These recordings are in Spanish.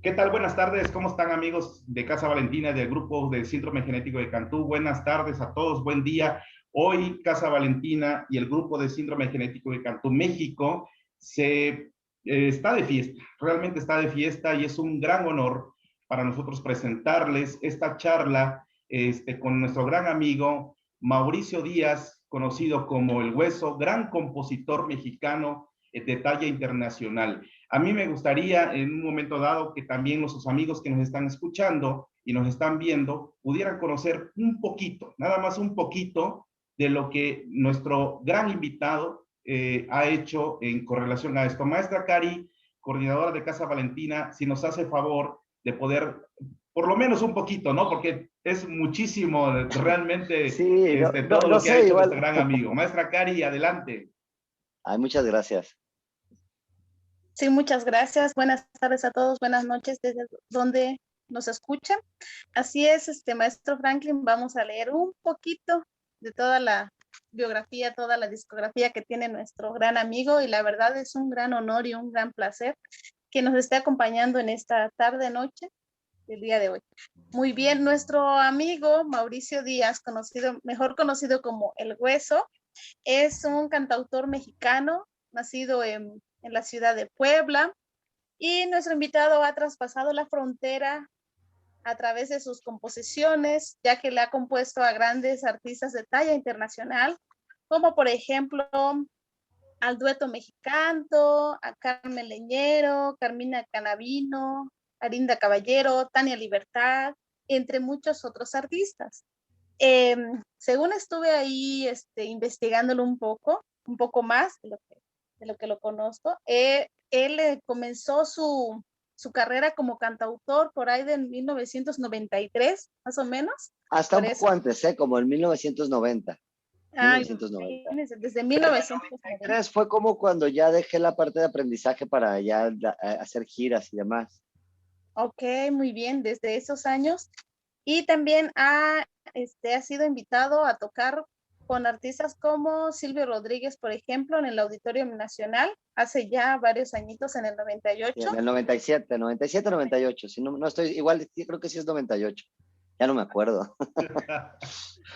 ¿Qué tal? Buenas tardes. ¿Cómo están, amigos de Casa Valentina, del grupo del Síndrome Genético de Cantú? Buenas tardes a todos. Buen día. Hoy Casa Valentina y el grupo de Síndrome Genético de Cantú México está de fiesta. Realmente está de fiesta y es un gran honor para nosotros presentarles esta charla con nuestro gran amigo Mauricio Díaz, conocido como El Hueso, gran compositor mexicano de talla internacional. A mí me gustaría en un momento dado que también nuestros amigos que nos están escuchando y nos están viendo pudieran conocer un poquito, nada más un poquito de lo que nuestro gran invitado ha hecho en correlación a esto. Maestra Cari, coordinadora de Casa Valentina, si nos hace favor de poder, por lo menos un poquito, ¿no? Porque es muchísimo realmente Sí, todo no lo que ha sé, hecho igual. nuestro gran amigo. Maestra Cari, adelante. Ay, muchas gracias. Sí, muchas gracias. Buenas tardes a todos, buenas noches desde donde nos escuchan. Así es, maestro Franklin, vamos a leer un poquito de toda la biografía, toda la discografía que tiene nuestro gran amigo, y la verdad es un gran honor y un gran placer que nos esté acompañando en esta tarde, noche, el día de hoy. Muy bien, nuestro amigo Mauricio Díaz, mejor conocido como El Hueso, es un cantautor mexicano, nacido en la ciudad de Puebla, y nuestro invitado ha traspasado la frontera a través de sus composiciones, ya que le ha compuesto a grandes artistas de talla internacional, como por ejemplo al dueto mexicano, a Carmen Leñero, Carmina Canavino, Arinda Caballero, Tania Libertad, entre muchos otros artistas. Según estuve ahí investigándolo un poco más de lo que lo conozco, él comenzó su carrera como cantautor por ahí de 1993, más o menos. Hasta un poco antes, como en 1990. Ay, 1990. desde 1990. ¿Crees? Fue como cuando ya dejé la parte de aprendizaje para ya hacer giras y demás. Ok, muy bien, desde esos años. Y también ha sido invitado a tocar con artistas como Silvio Rodríguez, por ejemplo, en el Auditorio Nacional, hace ya varios añitos, en el 98. Sí, en el 97, 98. Si no estoy, igual creo que sí es 98. Ya no me acuerdo.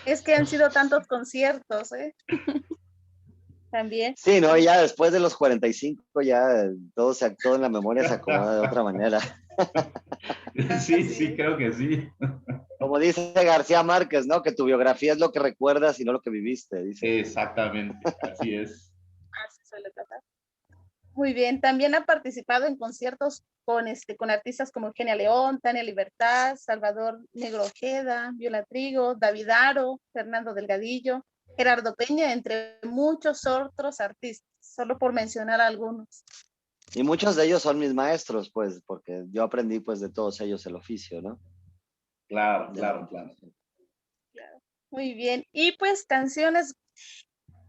Es que han sido tantos conciertos, ¿eh? También. Sí, no, ya después de los 45 ya todo en la memoria se acomoda de otra manera. Sí, creo que sí. Como dice García Márquez, ¿no? Que tu biografía es lo que recuerdas y no lo que viviste, dice. Exactamente, así es. Así suele tratar. Muy bien, también ha participado en conciertos con artistas como Eugenia León, Tania Libertad, Salvador Negro Ojeda, Viola Trigo, David Aro, Fernando Delgadillo, Gerardo Peña, entre muchos otros artistas, solo por mencionar algunos. Y muchos de ellos son mis maestros, pues, porque yo aprendí, pues, de todos ellos el oficio, ¿no? Claro. Muy bien, y pues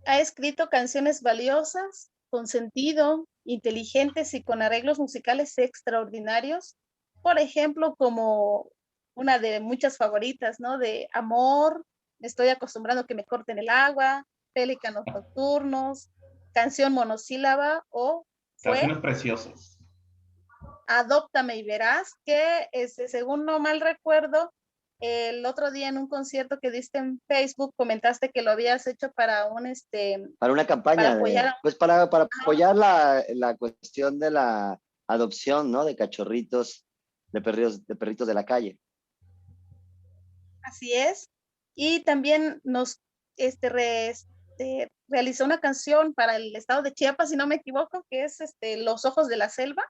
ha escrito canciones valiosas, con sentido, inteligentes y con arreglos musicales extraordinarios. Por ejemplo, como una de muchas favoritas, ¿no? De Amor, Me estoy acostumbrando a que me corten el agua, Pelícanos nocturnos, Canción monosílaba, o Canciones preciosas. Adóptame y verás, que según no mal recuerdo, el otro día en un concierto que diste en Facebook comentaste que lo habías hecho para para una campaña, para apoyar la cuestión de la adopción, ¿no? De cachorritos, de perritos de la calle. Así es. Y también nos realizó una canción para el estado de Chiapas, si no me equivoco, que es Los Ojos de la Selva.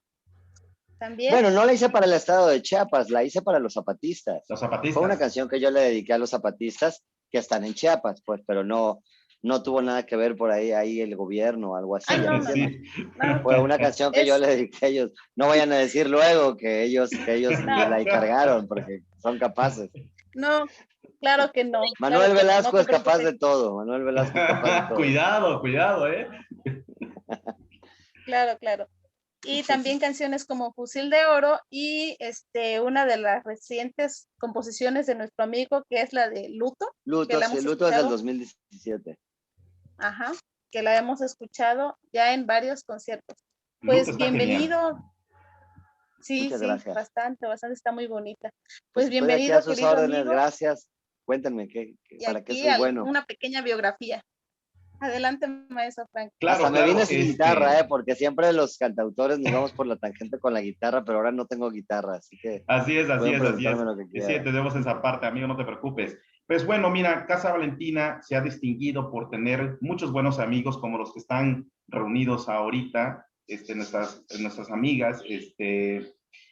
También. Bueno, no la hice para el estado de Chiapas, la hice para los zapatistas. Los zapatistas. Fue una canción que yo le dediqué a los zapatistas que están en Chiapas, pues, pero no tuvo nada que ver por ahí el gobierno o algo así. Ay, no. Fue una canción que yo le dediqué a ellos. No vayan a decir luego que ellos la encargaron, porque son capaces. No, claro que no. Manuel claro Velasco no, es capaz de todo. Manuel Velasco es capaz de todo. Cuidado, Claro. Y también canciones como Fusil de Oro y una de las recientes composiciones de nuestro amigo, que es la de Luto. Luto es del 2017. Ajá, que la hemos escuchado ya en varios conciertos. Pues bienvenido. Sí, Muchas sí, gracias. bastante, está muy bonita. Pues estoy aquí bienvenido, a sus querido órdenes, amigo. gracias. Cuéntenme, Y ¿para qué aquí soy bueno? una pequeña biografía. Adelante, maestro Frank. Hasta Claro, me claro, vine sin guitarra, porque siempre los cantautores nos vamos por la tangente con la guitarra, pero ahora no tengo guitarra, así que así es, así pueden es, así preguntarme es. lo que Sí, quieran. entendemos esa parte, amigo, no te preocupes. Pues bueno, mira, Casa Valentina se ha distinguido por tener muchos buenos amigos como los que están reunidos ahorita, nuestras amigas,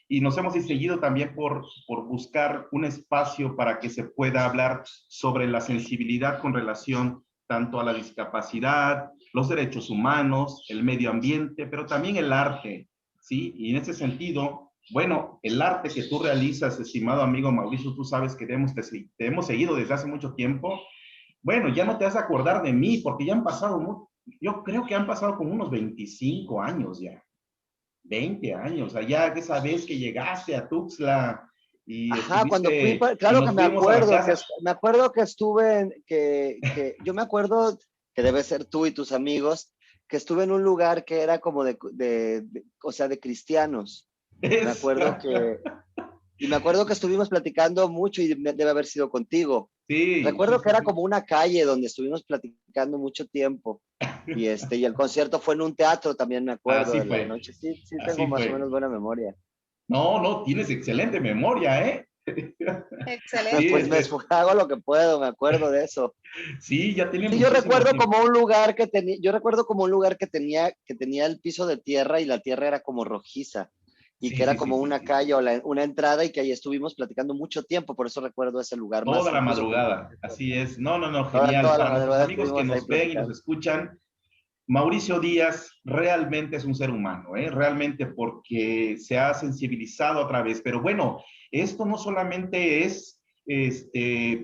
y nos hemos distinguido también por buscar un espacio para que se pueda hablar sobre la sensibilidad con relación tanto a la discapacidad, los derechos humanos, el medio ambiente, pero también el arte, ¿sí? Y en ese sentido, bueno, el arte que tú realizas, estimado amigo Mauricio, tú sabes que te hemos seguido desde hace mucho tiempo. Bueno, ya no te vas a acordar de mí porque ya han pasado, yo creo que han pasado como unos 25 años ya. 20 años, allá esa vez que llegaste a Tuxtla y Ajá, cuando fui, estuviste y claro que nos fuimos a la casa. me acuerdo que estuve yo me acuerdo que debe ser tú y tus amigos, que estuve en un lugar que era como o sea, de cristianos. Me acuerdo y me acuerdo que estuvimos platicando mucho y debe haber sido contigo. Sí, sí, Recuerdo que sí, era sí. como una calle donde estuvimos platicando mucho tiempo y el concierto fue en un teatro también, me acuerdo Así de la fue, noche. Sí, sí tengo así más o fue. menos buena memoria. No, no, tienes excelente memoria, ¿eh? Sí, Excelente. Hago lo que puedo, me acuerdo de eso. sí, ya tiene Sí, yo muchísimo recuerdo tiempo. como un lugar que tenía, yo recuerdo como un lugar que tenía el piso de tierra y la tierra era como rojiza y que Sí, era sí, sí, como sí, una sí, calle sí. o una entrada y que ahí estuvimos platicando mucho tiempo, por eso recuerdo ese lugar más Toda la incluso que el madrugada, concierto. así es. No, no, no, genial. Toda la Para nuestros madrugada amigos que estuvimos ahí nos ven y nos platicando. escuchan, Mauricio Díaz realmente es un ser humano, ¿eh? Realmente porque se ha sensibilizado a través, pero bueno, esto no solamente es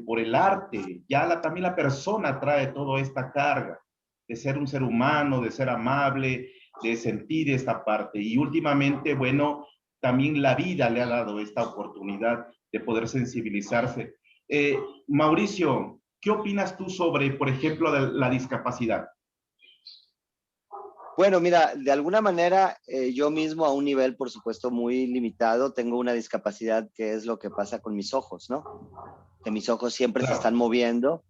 por el arte, ya también la persona trae toda esta carga de ser un ser humano, de ser amable, de sentir esta parte. Y últimamente, bueno, también la vida le ha dado esta oportunidad de poder sensibilizarse. Eh, Mauricio, ¿qué opinas tú sobre, por ejemplo, la discapacidad? Bueno, mira, de alguna manera yo mismo a un nivel, por supuesto, muy limitado, tengo una discapacidad que es lo que pasa con mis ojos, ¿no? Que mis ojos siempre se están Claro. moviendo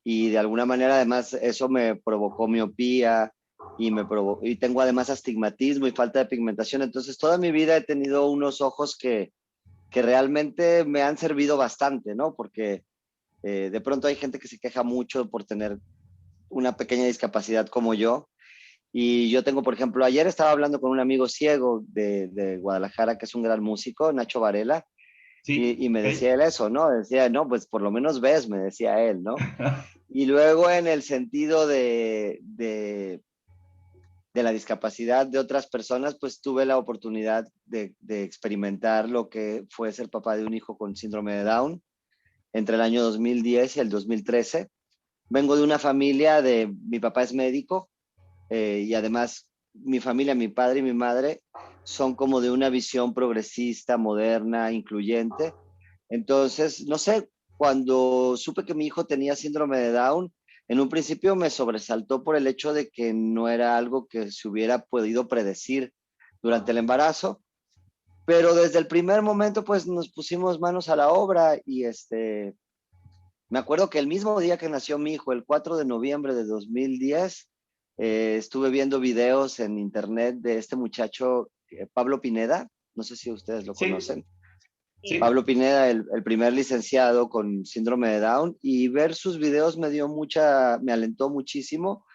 y de alguna manera además eso me provocó miopía y tengo además astigmatismo y falta de pigmentación. Entonces toda mi vida he tenido unos ojos que realmente me han servido bastante, ¿no? Porque de pronto hay gente que se queja mucho por tener una pequeña discapacidad como yo. Y yo tengo, por ejemplo, ayer estaba hablando con un amigo ciego de Guadalajara, que es un gran músico, Nacho Varela, Sí, y me decía ok. él eso, ¿no? Decía, no, pues por lo menos ves, me decía él, ¿no? Y luego en el sentido de la discapacidad de otras personas, pues tuve la oportunidad de experimentar lo que fue ser papá de un hijo con síndrome de Down entre el año 2010 y el 2013. Vengo de una familia mi papá es médico y además mi familia, mi padre y mi madre son como de una visión progresista, moderna, incluyente. Entonces, no sé, cuando supe que mi hijo tenía síndrome de Down, en un principio me sobresaltó por el hecho de que no era algo que se hubiera podido predecir durante el embarazo, pero desde el primer momento pues nos pusimos manos a la obra y me acuerdo que el mismo día que nació mi hijo, el 4 de noviembre de 2010, estuve viendo videos en internet de este muchacho, Pablo Pineda, no sé si ustedes lo Sí, conocen. sí. Pablo Pineda, el primer licenciado con síndrome de Down, y ver sus videos me alentó muchísimo.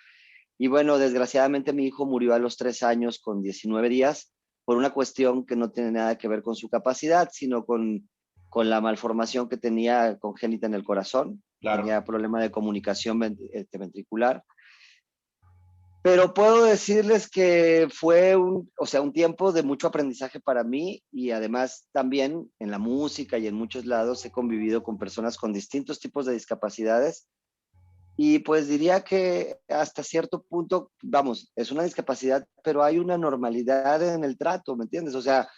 Y bueno, desgraciadamente mi hijo murió a los 3 años con 19 días por una cuestión que no tiene nada que ver con su capacidad, sino con la malformación que tenía congénita en el corazón. Claro. Tenía problema de comunicación ventricular. Pero puedo decirles que fue o sea, un tiempo de mucho aprendizaje para mí y además también en la música y en muchos lados he convivido con personas con distintos tipos de discapacidades y pues diría que hasta cierto punto, vamos, es una discapacidad, pero hay una normalidad en el trato, ¿me entiendes? O sea,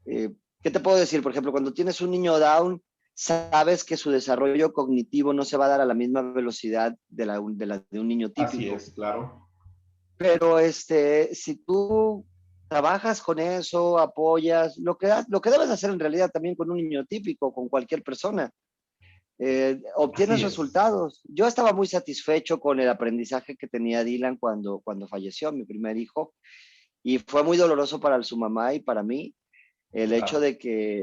eh, ¿qué te puedo decir? Por ejemplo, cuando tienes un niño Down, sabes que su desarrollo cognitivo no se va a dar a la misma velocidad de un niño Así típico. es, claro. Pero si tú trabajas con eso, apoyas, lo que debes hacer en realidad también con un niño típico, con cualquier persona. Obtienes Así es. resultados. Yo estaba muy satisfecho con el aprendizaje que tenía Dylan cuando falleció mi primer hijo, y fue muy doloroso para su mamá y para mí el hecho Claro.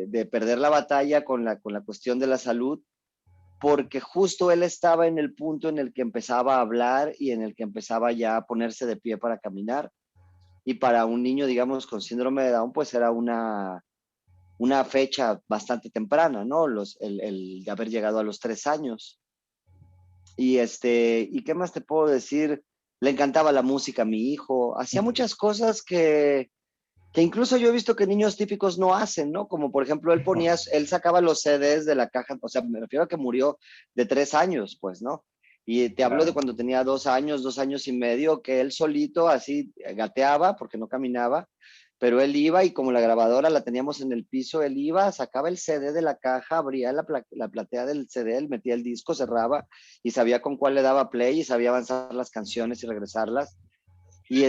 de perder la batalla con la cuestión de la salud, porque justo él estaba en el punto en el que empezaba a hablar y en el que empezaba ya a ponerse de pie para caminar. Y para un niño, digamos, con síndrome de Down, pues era una fecha bastante temprana, ¿no? El de haber llegado a los 3 años. ¿Y qué más te puedo decir? Le encantaba la música a mi hijo, hacía muchas cosas que incluso yo he visto que niños típicos no hacen, ¿no? Como por ejemplo, él sacaba los CDs de la caja, o sea, me refiero a que murió de 3 años, pues, ¿no? Y te hablo de Claro. cuando tenía 2 años, 2 años y medio, que él solito así gateaba porque no caminaba, pero él iba y como la grabadora la teníamos en el piso, él iba, sacaba el CD de la caja, abría la platea del CD, él metía el disco, cerraba y sabía con cuál le daba play y sabía avanzar las canciones y regresarlas. Y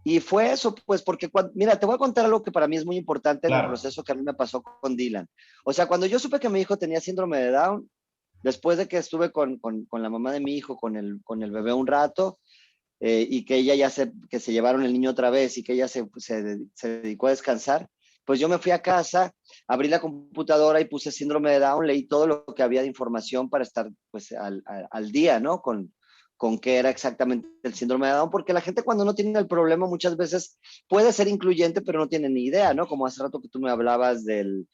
y fue eso, pues, porque, mira, te voy a contar algo que para mí es muy importante en el Claro. proceso que a mí me pasó con Dylan. O sea, cuando yo supe que mi hijo tenía síndrome de Down, después de que estuve con la mamá de mi hijo, con el bebé un rato, y que ella que se llevaron el niño otra vez y que ella se dedicó a descansar, pues yo me fui a casa, abrí la computadora y puse síndrome de Down, leí todo lo que había de información para estar pues al día, ¿no? Con qué era exactamente el síndrome de Down, porque la gente cuando no tiene el problema muchas veces puede ser incluyente, pero no tiene ni idea, ¿no? Como hace rato que tú me hablabas del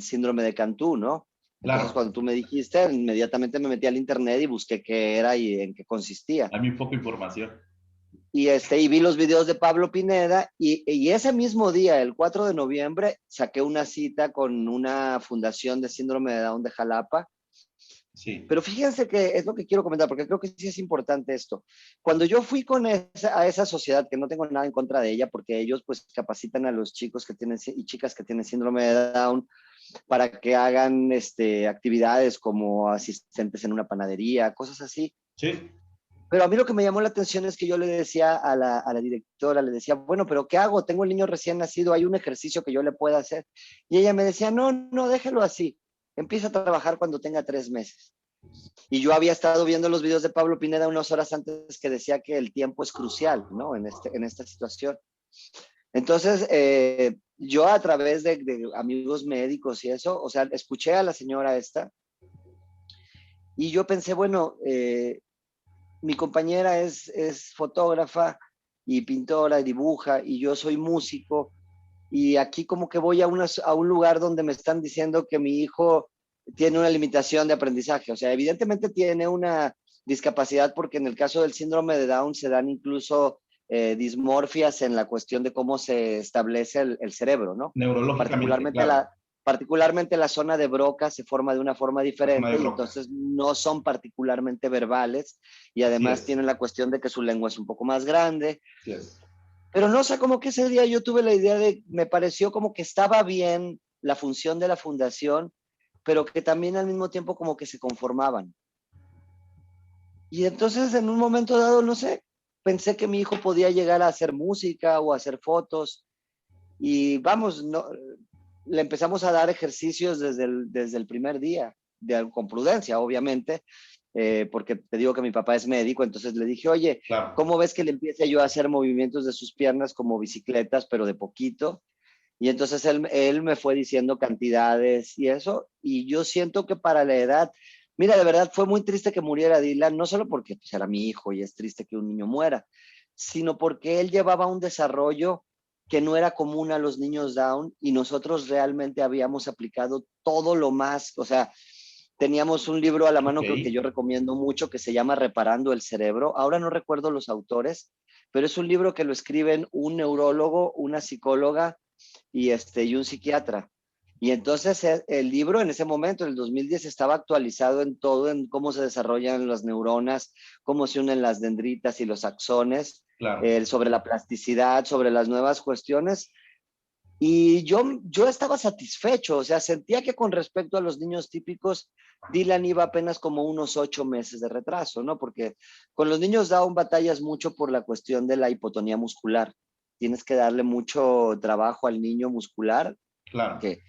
síndrome de Cantú, ¿no? Entonces, Claro. cuando tú me dijiste, inmediatamente me metí al internet y busqué qué era y en qué consistía. Dame un poco de información. Y vi los videos de Pablo Pineda y ese mismo día, el 4 de noviembre, saqué una cita con una fundación de síndrome de Down de Jalapa. Sí. Pero fíjense que es lo que quiero comentar, porque creo que sí es importante esto. Cuando yo fui a esa sociedad, que no tengo nada en contra de ella, porque ellos pues capacitan a los chicos que tienen y chicas que tienen síndrome de Down para que hagan actividades como asistentes en una panadería, cosas así. Sí. Pero a mí lo que me llamó la atención es que yo le decía a la directora, le decía, bueno, pero ¿qué hago? Tengo el niño recién nacido, hay un ejercicio que yo le pueda hacer. Y ella me decía, no, no, déjelo así. Empieza a trabajar cuando tenga 3 meses. Y yo había estado viendo los videos de Pablo Pineda unas horas antes que decía que el tiempo es crucial, ¿no? En esta situación. Entonces, yo a través de amigos médicos y eso, o sea, escuché a la señora esta y yo pensé, bueno, mi compañera es fotógrafa y pintora y dibuja y yo soy músico y aquí como que voy a un lugar donde me están diciendo que mi hijo tiene una limitación de aprendizaje. O sea, evidentemente tiene una discapacidad porque en el caso del síndrome de Down se dan incluso dismorfias en la cuestión de cómo se establece el cerebro, ¿no? Neurológicamente, Particularmente claro. particularmente la zona de Broca se forma de una forma La zona de diferente y Broca. entonces no son particularmente verbales y Así además es. tienen la cuestión de que su lengua es un poco más grande. Así es. Pero no sé, como que ese día yo tuve la idea me pareció como que estaba bien la función de la fundación, pero que también al mismo tiempo como que se conformaban. Y entonces en un momento dado, no sé, pensé que mi hijo podía llegar a hacer música o a hacer fotos y vamos, no, le empezamos a dar ejercicios desde el primer día, con prudencia, obviamente, porque te digo que mi papá es médico, entonces le dije, oye, Claro. ¿cómo ves que le empiece yo a hacer movimientos de sus piernas como bicicletas, pero de poquito? Y entonces él me fue diciendo cantidades y eso, y yo siento que para la edad, mira, de verdad fue muy triste que muriera Dylan, no solo porque pues, era mi hijo y es triste que un niño muera, sino porque él llevaba un desarrollo que no era común a los niños Down y nosotros realmente habíamos aplicado todo lo más, o sea, teníamos un libro a la Ok. mano que yo recomiendo mucho que se llama Reparando el Cerebro. Ahora no recuerdo los autores, pero es un libro que lo escriben un neurólogo, una psicóloga y un psiquiatra. Y entonces el libro en ese momento, en el 2010, estaba actualizado en todo, en cómo se desarrollan las neuronas, cómo se unen las dendritas y los axones, Claro. sobre la plasticidad, sobre las nuevas cuestiones. Y yo estaba satisfecho, o sea, sentía que con respecto a los niños típicos, Dylan iba apenas como unos 8 meses de retraso, ¿no? Porque con los niños Down batallas mucho por la cuestión de la hipotonía muscular. tienes que darle mucho trabajo al niño muscular. Claro. Que,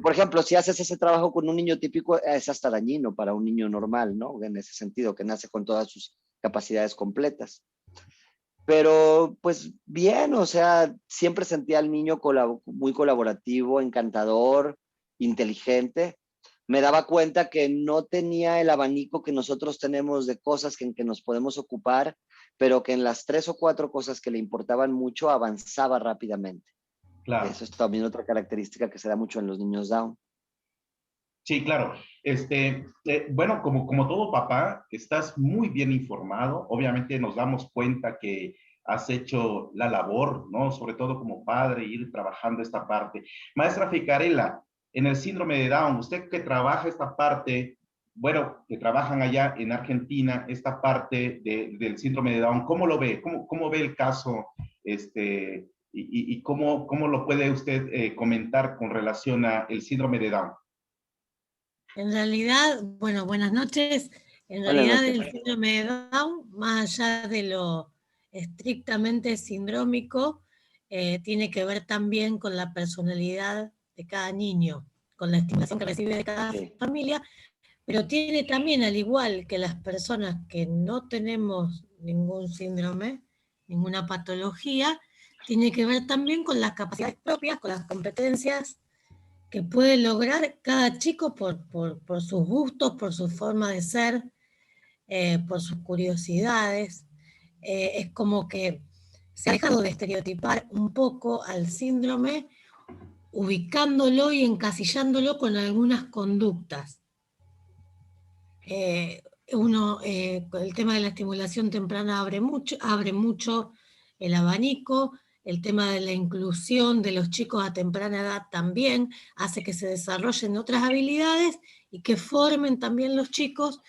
por ejemplo, si haces ese trabajo con un niño típico, es hasta dañino para un niño normal, ¿no? En ese sentido, que nace con todas sus capacidades completas. Pero pues bien, o sea, siempre sentía al niño muy colaborativo, encantador, inteligente. Me daba cuenta que no tenía el abanico que nosotros tenemos de cosas en que nos podemos ocupar, pero que en las 3 o 4 cosas que le importaban mucho avanzaba rápidamente. Claro. Eso es también otra característica que se da mucho en los niños Down. Sí, claro. Bueno, como todo papá, estás muy bien informado. Obviamente nos damos cuenta que has hecho la labor, ¿no? Sobre todo como padre, ir trabajando esta parte. Maestra Ficarella, en el síndrome de Down, usted que trabaja esta parte, bueno, que trabajan allá en Argentina, esta parte del síndrome de Down, ¿cómo lo ve? ¿Cómo ve el caso? Y cómo lo puede usted comentar con relación al síndrome de Down. En realidad, bueno, buenas noches. En realidad el síndrome de Down, más allá de lo estrictamente sindrómico, tiene que ver también con la personalidad de cada niño, con la estimulación que recibe de cada familia, pero tiene también, al igual que las personas que no tenemos ningún síndrome, ninguna patología, tiene que ver también con las capacidades propias, con las competencias que puede lograr cada chico por sus gustos, por su forma de ser, por sus curiosidades. Es como que se ha dejado de estereotipar un poco al síndrome, ubicándolo y encasillándolo con algunas conductas. El tema de la estimulación temprana abre mucho el abanico. El tema de la inclusión de los chicos a temprana edad también hace que se desarrollen otras habilidades y que formen también los chicos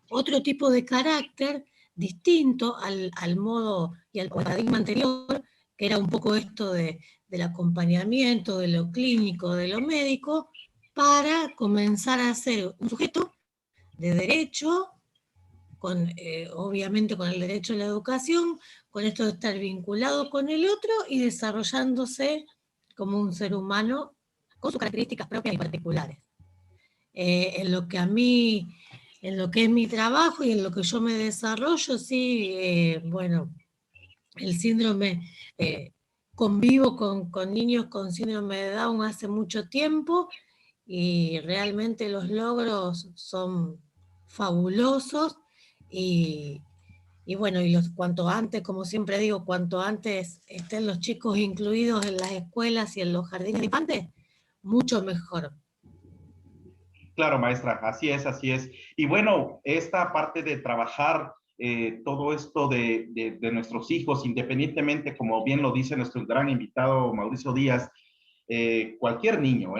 otro tipo de carácter distinto al modo y al paradigma anterior, que era un poco esto del acompañamiento, de lo clínico, de lo médico, para comenzar a ser un sujeto de derecho, obviamente con el derecho a la educación, con esto de estar vinculado con el otro y desarrollándose como un ser humano con sus características propias y particulares. En lo que es mi trabajo y en lo que yo me desarrollo, sí, bueno, el síndrome, convivo con niños con síndrome de Down hace mucho tiempo y realmente los logros son fabulosos y bueno, cuanto antes, como siempre digo, cuanto antes estén los chicos incluidos en las escuelas y en los jardines de infantes, mucho mejor. Claro, maestra, así es, así es. Y bueno, esta parte de trabajar todo esto de nuestros hijos, independientemente, como bien lo dice nuestro gran invitado Mauricio Díaz, cualquier niño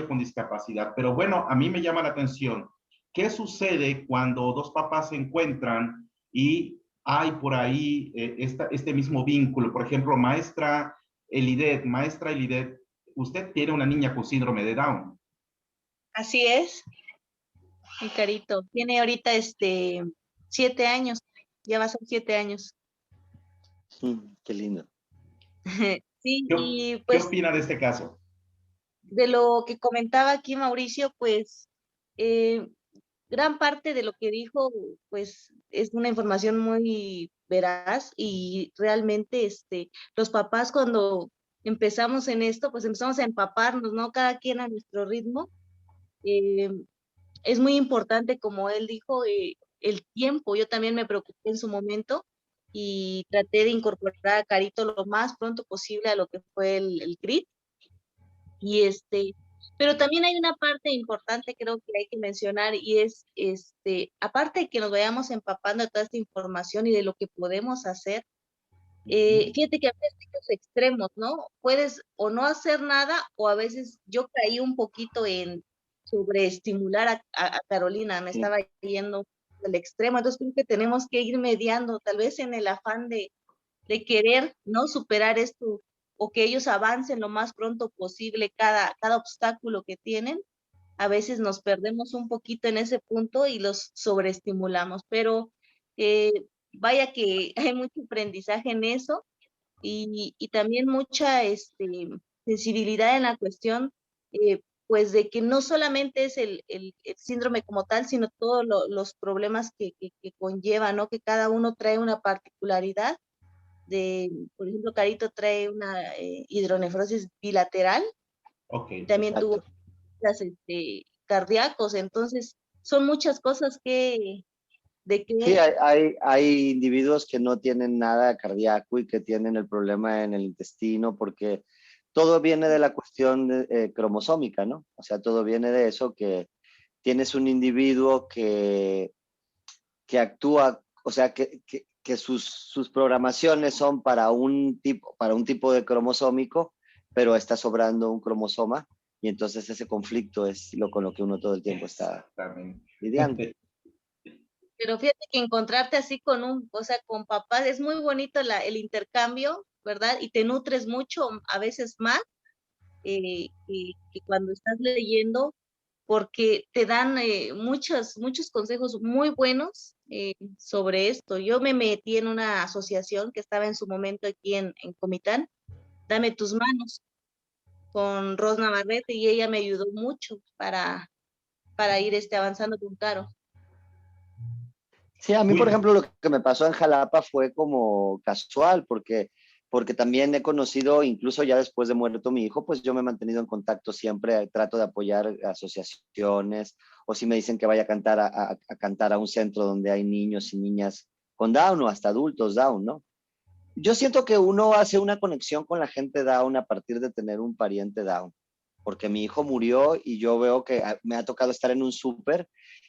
con discapacidad. Pero bueno, a mí me llama la atención, ¿qué sucede cuando dos papás se encuentran y hay por ahí este mismo vínculo? Por ejemplo, maestra Elidet, usted tiene una niña con síndrome de Down. Así es, mi carito. Tiene ahorita 7 años, ya va a ser 7 años. Qué lindo. Sí, y ¿Qué pues opina de este caso? de lo que comentaba aquí Mauricio, pues gran parte de lo que dijo, pues es una información muy veraz y realmente los papás cuando empezamos en esto, pues empezamos a empaparnos, ¿no? Cada quien a nuestro ritmo. Eh, es muy importante, como él dijo, el tiempo. Yo también me preocupé en su momento y traté de incorporar a Carito lo más pronto posible a lo que fue el CRIT. Y pero también hay una parte importante creo que hay que mencionar y es, aparte de que nos vayamos empapando de toda esta información y de lo que podemos hacer, fíjate que a veces hay los extremos, ¿no? Puedes o no hacer nada o a veces yo caí un poquito en sobreestimular a Carolina, me estaba yendo al extremo, entonces creo que tenemos que ir mediando, tal vez en el afán de querer, ¿no? Superar esto o que ellos avancen lo más pronto posible cada obstáculo que tienen. A veces nos perdemos un poquito en ese punto y los sobreestimulamos, pero vaya que hay mucho aprendizaje en eso y también mucha sensibilidad en la cuestión, pues de que no solamente es el síndrome como tal, sino todos los problemas que conlleva, ¿no? Que cada uno trae una particularidad. Por ejemplo, Carito trae una hidronefrosis bilateral, Ok. también Exacto. tuvo las, cardíacos, entonces son muchas cosas de Sí, que hay individuos que no tienen nada cardíaco y que tienen el problema en el intestino porque todo viene de la cuestión cromosómica, ¿no? O sea, todo viene de eso, que tienes un individuo que actúa, o sea, que sus programaciones son para un tipo de cromosómico, pero está sobrando un cromosoma y entonces ese conflicto es lo con lo que uno todo el tiempo está Exactamente. lidiando. Pero fíjate que encontrarte así o sea, con papás, es muy bonito el intercambio, ¿verdad? Y te nutres mucho, a veces más, que cuando estás leyendo, porque te dan muchos consejos muy buenos sobre esto. Yo me metí en una asociación que estaba en su momento aquí en Comitán, Dame tus manos, con Ros Navarrete, y ella me ayudó mucho para ir avanzando con Caro. Sí, a mí, por Uy, ejemplo, lo que me pasó en Jalapa fue como casual, porque también he conocido, incluso ya después de muerto mi hijo, pues yo me he mantenido en contacto siempre, trato de apoyar asociaciones, o si me dicen que vaya a cantar a cantar a un centro donde hay niños y niñas con Down o hasta adultos Down, ¿no? Yo siento que uno hace una conexión con la gente Down a partir de tener un pariente Down, porque mi hijo murió y yo veo que me ha tocado estar en un súper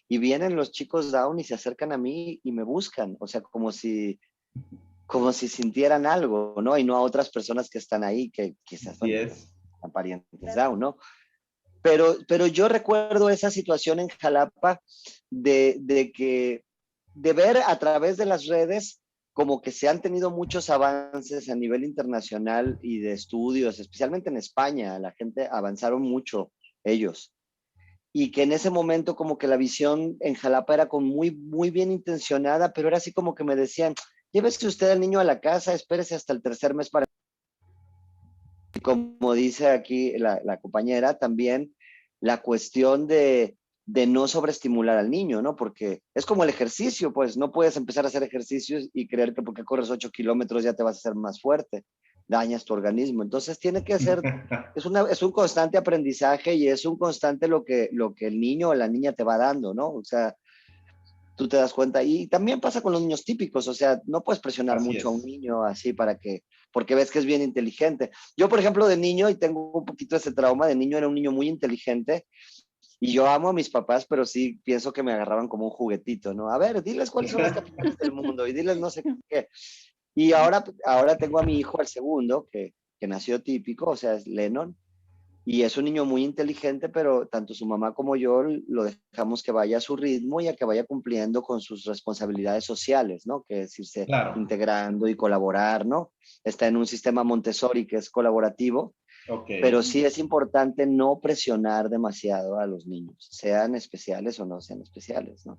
y vienen los chicos Down y se acercan a mí y me buscan, o sea, como si sintieran algo, ¿no? Y no a otras personas que están ahí, que quizás, así bueno, es. son parientes Down, ¿no? Pero yo recuerdo esa situación en Jalapa de ver a través de las redes como que se han tenido muchos avances a nivel internacional y de estudios, especialmente en España, la gente avanzaron mucho ellos. Y que en ese momento como que la visión en Jalapa era como muy, muy bien intencionada, pero era así como que me decían, llévese usted al niño a la casa, espérese hasta el tercer mes para... Y como dice aquí la compañera, también la cuestión de no sobreestimular al niño, ¿no? Porque es como el ejercicio, pues no puedes empezar a hacer ejercicios y creer que porque corres 8 kilómetros ya te vas a hacer más fuerte, dañas tu organismo. Entonces tiene que ser, es un constante aprendizaje y es un constante lo que el niño o la niña te va dando, ¿no? O sea, tú te das cuenta. Y también pasa con los niños típicos, o sea, no puedes presionar Así mucho a un es. niño así porque ves que es bien inteligente. Yo, por ejemplo, de niño, y tengo un poquito ese trauma, de niño era un niño muy inteligente, y yo amo a mis papás, pero sí pienso que me agarraban como un juguetito, ¿no? A ver, diles cuáles son las capitales del mundo, y diles no sé qué. Y ahora tengo a mi hijo, al segundo, que nació típico, o sea, es Lennon, y es un niño muy inteligente, pero tanto su mamá como yo lo dejamos que vaya a su ritmo y a que vaya cumpliendo con sus responsabilidades sociales, ¿no? Que es irse Claro. integrando y colaborar, ¿no? Está en un sistema Montessori que es colaborativo, Ok. pero sí es importante no presionar demasiado a los niños, sean especiales o no sean especiales, ¿no?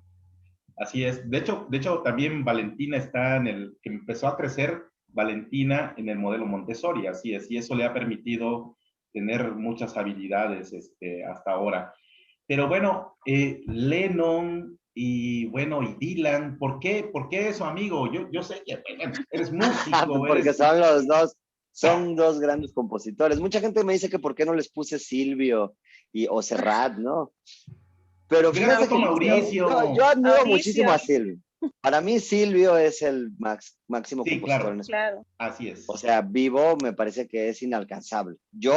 Así es. De hecho, también Valentina está que empezó a crecer Valentina en el modelo Montessori, así es, y eso le ha permitido tener muchas habilidades hasta ahora. Pero bueno, Lennon y bueno, y Dylan, ¿por qué eso, amigo? Yo sé que bueno, eres músico, Porque eres... son dos grandes compositores. Mucha gente me dice que por qué no les puse Silvio o Serrat, ¿no? Pero Hubiera fíjate puesto que yo Mauricio. admiro muchísimo Mauricio, a Silvio. Para mí Silvio es el máximo Sí, compositor en claro, español. claro. así O es. sea, vivo me parece que es inalcanzable. Yo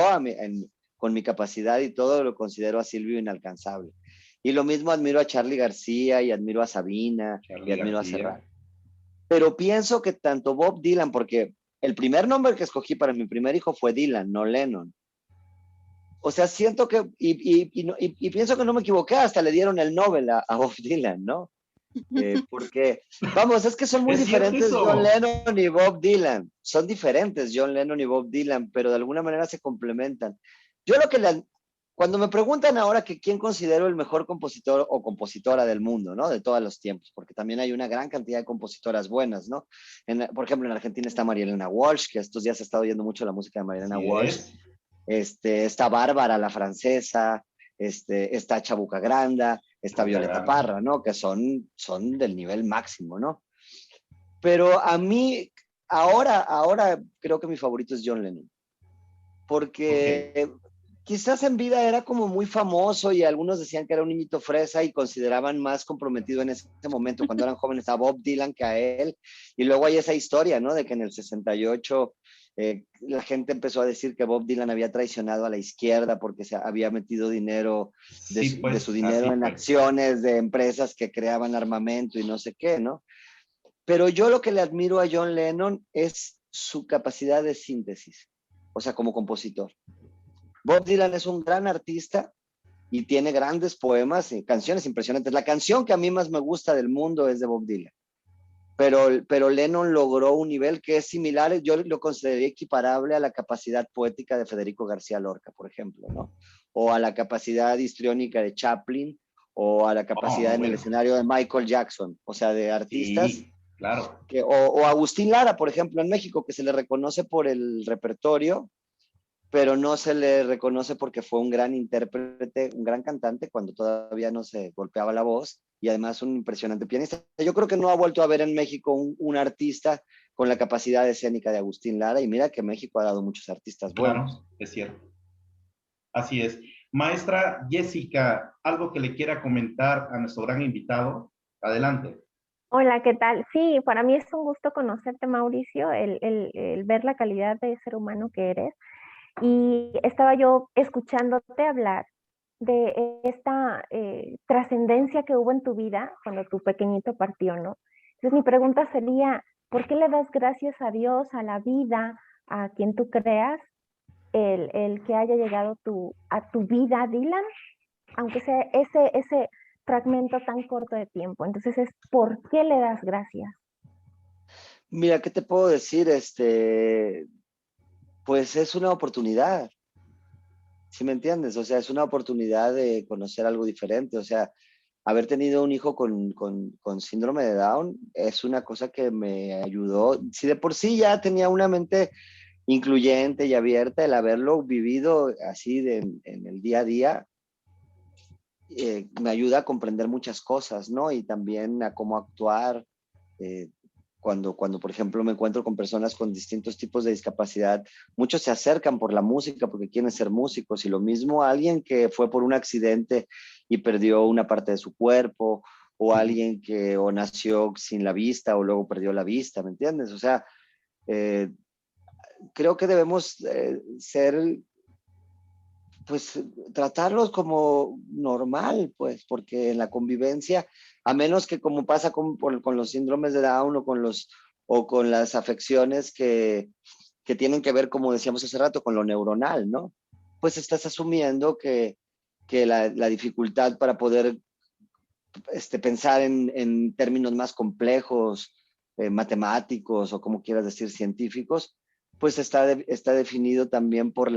con mi capacidad y todo lo considero a Silvio inalcanzable. Y lo mismo admiro a Charly García y admiro a Sabina y Charly admiro a García. Serrat. Pero pienso que tanto Bob Dylan, porque el primer nombre que escogí para mi primer hijo fue Dylan, no Lennon. O sea, siento que, y pienso que no me equivoqué, hasta le dieron el Nobel a Bob Dylan, ¿no? Porque, vamos, es que son muy Es cierto diferentes John eso. Lennon y Bob Dylan. Son diferentes John Lennon y Bob Dylan, pero de alguna manera se complementan. Yo lo que Cuando me preguntan ahora que quién considero el mejor compositor o compositora del mundo, ¿no? De todos los tiempos, porque también hay una gran cantidad de compositoras buenas, ¿no? Por ejemplo, en Argentina está María Elena Walsh, que estos días he estado oyendo mucho la música de María Elena Así Walsh. es. Está Bárbara, la francesa, está Chabuca Granda, está Violeta Grande. Parra, ¿no? Que son del nivel máximo, ¿no? Pero a mí, ahora creo que mi favorito es John Lennon, porque quizás en vida era como muy famoso y algunos decían que era un niñito fresa y consideraban más comprometido en ese momento, cuando eran jóvenes, a Bob Dylan que a él. Y luego hay esa historia, ¿no? De que en el 68 la gente empezó a decir que Bob Dylan había traicionado a la izquierda porque se había metido dinero de, Sí, pues, de su dinero en acciones de empresas que creaban armamento y no sé qué, ¿no? Pero yo lo que le admiro a John Lennon es su capacidad de síntesis, o sea, como compositor. Bob Dylan es un gran artista y tiene grandes poemas y canciones impresionantes. La canción que a mí más me gusta del mundo es de Bob Dylan. Pero Lennon logró un nivel que es similar, yo lo consideraría equiparable a la capacidad poética de Federico García Lorca, por ejemplo, ¿no? O a la capacidad histriónica de Chaplin, o a la capacidad en el escenario de Michael Jackson, o sea, de artistas. Sí, claro. O Agustín Lara, por ejemplo, en México, que se le reconoce por el repertorio, pero no se le reconoce porque fue un gran intérprete, un gran cantante cuando todavía no se golpeaba la voz y además un impresionante pianista. Yo creo que no ha vuelto a ver en México un artista con la capacidad escénica de Agustín Lara y mira que México ha dado muchos artistas buenos. Claro, es cierto. Así es. Maestra Jessica, ¿algo que le quiera comentar a nuestro gran invitado? Adelante. Hola, ¿qué tal? Sí, para mí es un gusto conocerte, Mauricio, el ver la calidad de ser humano que eres. Y estaba yo escuchándote hablar de esta trascendencia que hubo en tu vida cuando tu pequeñito partió, ¿no? Entonces mi pregunta sería, ¿por qué le das gracias a Dios, a la vida, a quien tú creas, el que haya llegado a tu vida, Dylan? Aunque sea ese fragmento tan corto de tiempo. Entonces es, ¿por qué le das gracias? Mira, ¿qué te puedo decir? Pues es una oportunidad, ¿sí me entiendes? O sea, es una oportunidad de conocer algo diferente. O sea, haber tenido un hijo con síndrome de Down es una cosa que me ayudó. Si de por sí ya tenía una mente incluyente y abierta, el haberlo vivido así en el día a día, me ayuda a comprender muchas cosas, ¿no? Y también a cómo actuar. Cuando, por ejemplo, me encuentro con personas con distintos tipos de discapacidad, muchos se acercan por la música porque quieren ser músicos y lo mismo alguien que fue por un accidente y perdió una parte de su cuerpo o alguien que o nació sin la vista o luego perdió la vista, ¿me entiendes? O sea, creo que debemos ser, pues, tratarlos como normal, pues, porque en la convivencia, a menos que como pasa con los síndromes de Down o con las afecciones que tienen que ver, como decíamos hace rato, con lo neuronal, ¿no? Pues estás asumiendo que la dificultad para poder pensar en términos más complejos, matemáticos o como quieras decir, científicos, pues está definido también por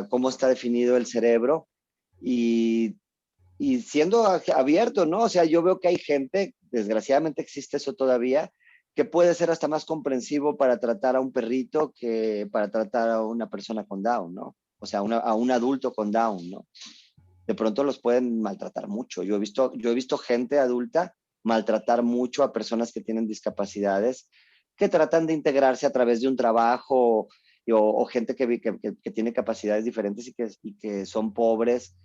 cómo está definido el cerebro y siendo abierto, ¿no? O sea, yo veo que hay gente, desgraciadamente existe eso todavía, que puede ser hasta más comprensivo para tratar a un perrito que para tratar a una persona con Down, ¿no? O sea, a un adulto con Down, ¿no? De pronto los pueden maltratar mucho. Yo he visto gente adulta maltratar mucho a personas que tienen discapacidades, que tratan de integrarse a través de un trabajo o gente que tiene capacidades diferentes y que son pobres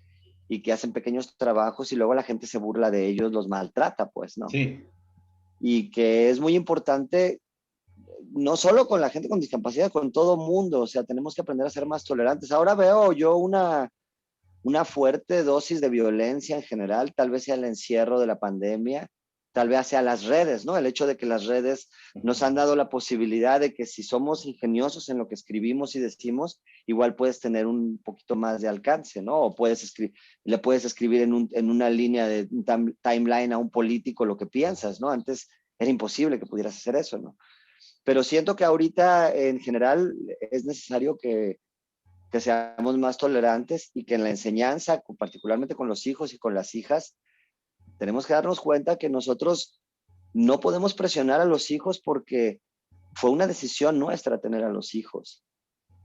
y que hacen pequeños trabajos y luego la gente se burla de ellos, los maltrata, pues, ¿no? Sí. Y que es muy importante, no solo con la gente con discapacidad, con todo mundo, o sea, tenemos que aprender a ser más tolerantes. Ahora veo yo una fuerte dosis de violencia en general, tal vez sea el encierro de la pandemia, tal vez sea las redes, ¿no? El hecho de que las redes nos han dado la posibilidad de que si somos ingeniosos en lo que escribimos y decimos, igual puedes tener un poquito más de alcance, ¿no? O le puedes escribir en una línea de timeline a un político lo que piensas, ¿no? Antes era imposible que pudieras hacer eso, ¿no? Pero siento que ahorita en general es necesario que que seamos más tolerantes y que en la enseñanza, particularmente con los hijos y con las hijas, tenemos que darnos cuenta que nosotros no podemos presionar a los hijos porque fue una decisión nuestra tener a los hijos.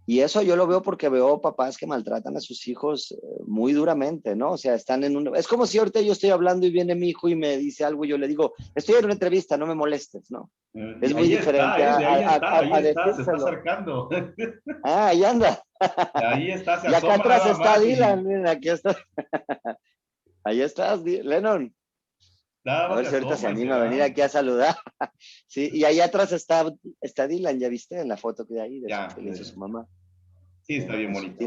Y eso yo lo veo porque veo papás que maltratan a sus hijos muy duramente, ¿no? O sea, están en un... Es como si ahorita yo estoy hablando y viene mi hijo y me dice algo y yo le digo, estoy en una entrevista, no me molestes, ¿no? Es muy diferente ahí está, se está acercando. Ah, ahí anda. Ahí está, se y acá asoma atrás nada está más Dylan, miren, aquí está. Ahí estás, Lennon. A ver si ahorita se anima a venir aquí a saludar. Sí, y ahí atrás está Dylan, ¿ya viste? En la foto que hay ahí de su mamá. Sí, está bien bonito.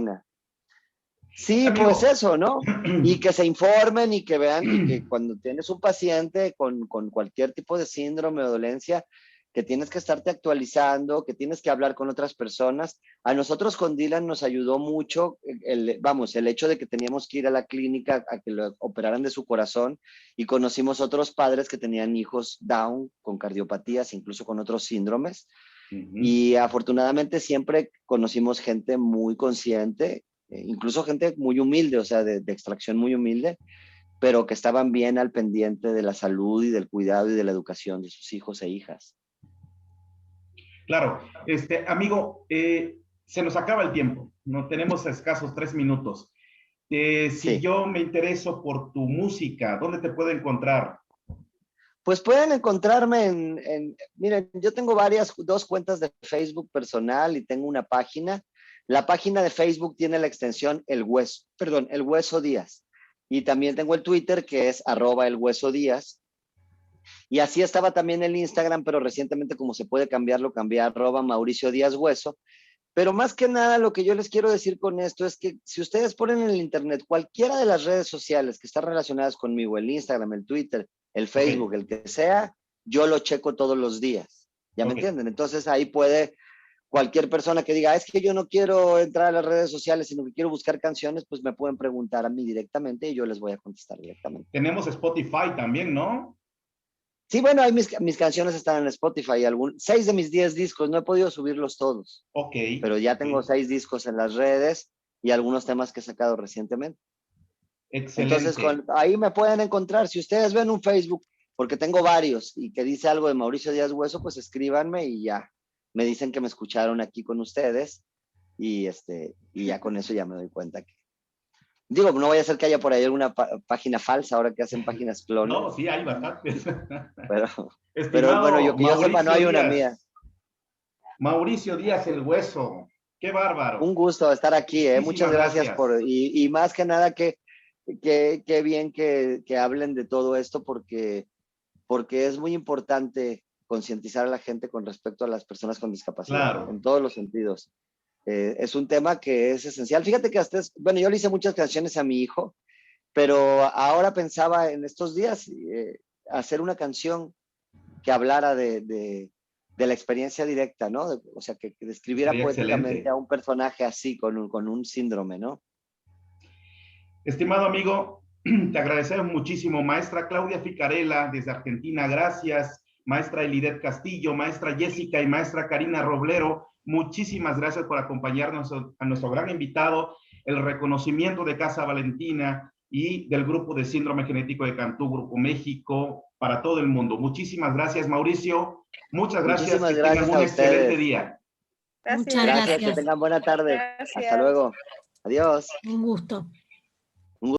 Sí, amigo. Pues eso, ¿no? Y que se informen y que vean y que cuando tienes un paciente con cualquier tipo de síndrome o dolencia, que tienes que estarte actualizando, que tienes que hablar con otras personas. A nosotros con Dylan nos ayudó mucho el hecho de que teníamos que ir a la clínica a que lo operaran de su corazón y conocimos otros padres que tenían hijos Down con cardiopatías, incluso con otros síndromes. Y afortunadamente siempre conocimos gente muy consciente, incluso gente muy humilde, o sea, de extracción muy humilde, pero que estaban bien al pendiente de la salud y del cuidado y de la educación de sus hijos e hijas. Claro, amigo, se nos acaba el tiempo, no tenemos escasos 3 minutos. Si yo me intereso por tu música, ¿dónde te puedo encontrar? Pues pueden encontrarme miren, yo tengo 2 cuentas de Facebook personal y tengo una página. La página de Facebook tiene la extensión El Hueso Díaz. Y también tengo el Twitter que es @elhuesodíaz. Y así estaba también el Instagram, pero recientemente como se puede cambiar, lo cambié a @Mauricio Díaz Hueso. Pero más que nada lo que yo les quiero decir con esto es que si ustedes ponen en el internet cualquiera de las redes sociales que están relacionadas conmigo, el Instagram, el Twitter, el Facebook, el que sea, yo lo checo todos los días. ¿Ya me entienden? Entonces ahí puede cualquier persona que diga, es que yo no quiero entrar a las redes sociales, sino que quiero buscar canciones, pues me pueden preguntar a mí directamente y yo les voy a contestar directamente. Tenemos Spotify también, ¿no? Sí, bueno, ahí mis canciones están en Spotify. 6 de mis 10 discos, no he podido subirlos todos. Pero ya tengo 6 discos en las redes y algunos temas que he sacado recientemente. Excelente. Entonces, ahí me pueden encontrar. Si ustedes ven un Facebook, porque tengo varios, y que dice algo de Mauricio Díaz Hueso, pues escríbanme y ya me dicen que me escucharon aquí con ustedes y ya con eso ya me doy cuenta que... Digo, no vaya a ser que haya por ahí alguna página falsa ahora que hacen páginas clones. No, sí, hay bastantes. Pero bueno, yo sepa, no hay una mía. Mauricio Díaz El Hueso, qué bárbaro. Un gusto estar aquí, muchas gracias y más que nada que bien que hablen de todo esto porque es muy importante concientizar a la gente con respecto a las personas con discapacidad, en todos los sentidos. Es un tema que es esencial. Fíjate que yo le hice muchas canciones a mi hijo, pero ahora pensaba en estos días hacer una canción que hablara de la experiencia directa, ¿no? O sea, que describiera poéticamente a un personaje así, con un síndrome, ¿no? Estimado amigo, te agradecemos muchísimo. Maestra Claudia Ficarella, desde Argentina, gracias. Maestra Elidet Castillo, maestra Jessica y maestra Karina Roblero, muchísimas gracias por acompañarnos a nuestro gran invitado, el reconocimiento de Casa Valentina y del grupo de síndrome genético de Cantú, Grupo México, para todo el mundo. Muchísimas gracias, Mauricio. Muchas gracias. Muchísimas gracias tengan un excelente día. Muchas gracias. Que tengan buena tarde. Hasta luego. Adiós. Un gusto.